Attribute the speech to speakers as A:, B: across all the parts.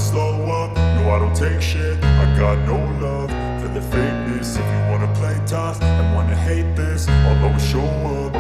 A: slow up, no I don't take shit. I got no love for the fakeness. If you wanna play tough and wanna hate this, I'll always show up.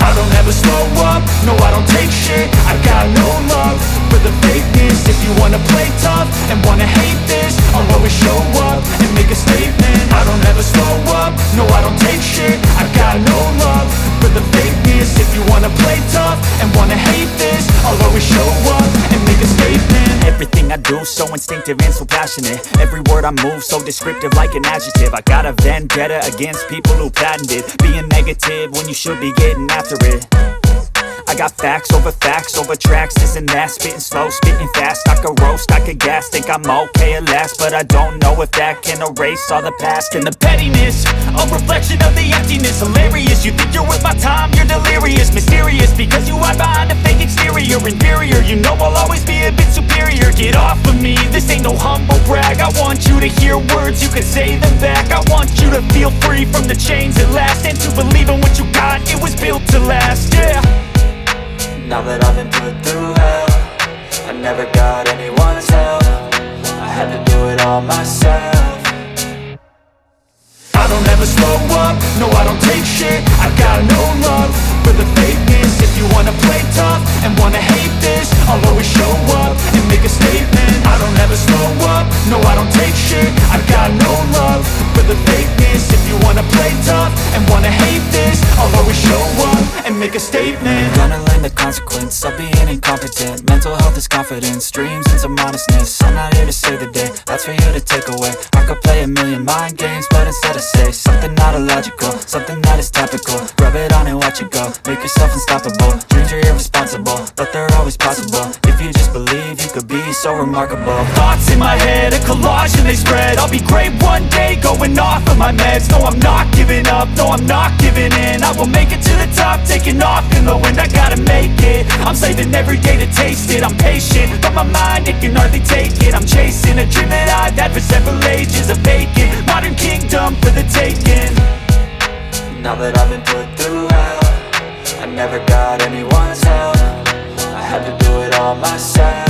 A: I don't ever slow up, no I don't take shit. I got no love for the fakeness. If you wanna play tough and wanna hate this, I'll always show up and make a statement. I don't ever slow up, no I don't take shit. I got no love for the fakeness. If you wanna play tough and wanna hate this, I'll always show up and make a statement.
B: Everything I do so instinctive and so passionate. Every word I move so descriptive like an adjective. I got a vendetta against people who patented being negative when you should be getting after it. I got facts over tracks, this and that. Spitting slow, spitting fast, I could roast, I could gas. Think I'm okay at last, but I don't know if that can erase all the past. And the pettiness, a reflection of the emptiness. Hilarious, you think you're worth my time, you're delirious. Mysterious, because you hide behind a fake exterior. Inferior, you know I'll always be a bit superior. Get off of me, this ain't no humble brag. I want you to hear words, you can say them back. I want you to feel free from the chains at last, and to believe in what you got, it was built to last, yeah.
C: Now that I've been put through hell, I never got anyone's help. I had to do it all myself.
A: I don't ever slow up, no I don't take shit. I got no love for the fakeness. If you wanna play tough and wanna hate this, I'll always show up and make a statement. I don't ever slow up, no I don't take shit. I got no love for the fakeness. If you wanna play tough and wanna hate this, I'll always show up and make a statement.
C: Gonna learn the consequence of being incompetent. Mental health is confidence, dreams and some honestness. I'm not here to save the day, that's for you to take away. I could play a million mind games, but instead I say something not illogical, something that is topical. Rub it on and watch it go, make yourself unstoppable. Dreams are irresponsible, but they're always possible. If you just believe, you could be so remarkable.
B: Thoughts in my head, a collage and they spread. I'll be great one day, going off of my meds. No, I'm not giving up, no, I'm not giving in. I will make it to the top, taking off in the wind. I gotta make it, I'm saving every day to taste it. I'm patient, but my mind, it can hardly take it. I'm chasing a dream that I've had for several ages. A vacant, modern kingdom for the taking.
C: Now that I've been put through hell, I never got anyone's help. I had to do it all myself.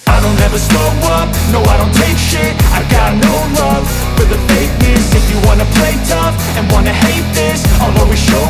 A: I don't ever slow up, no I don't take shit. I got no love for the fakeness. If you wanna play tough and wanna hate this, I'll always show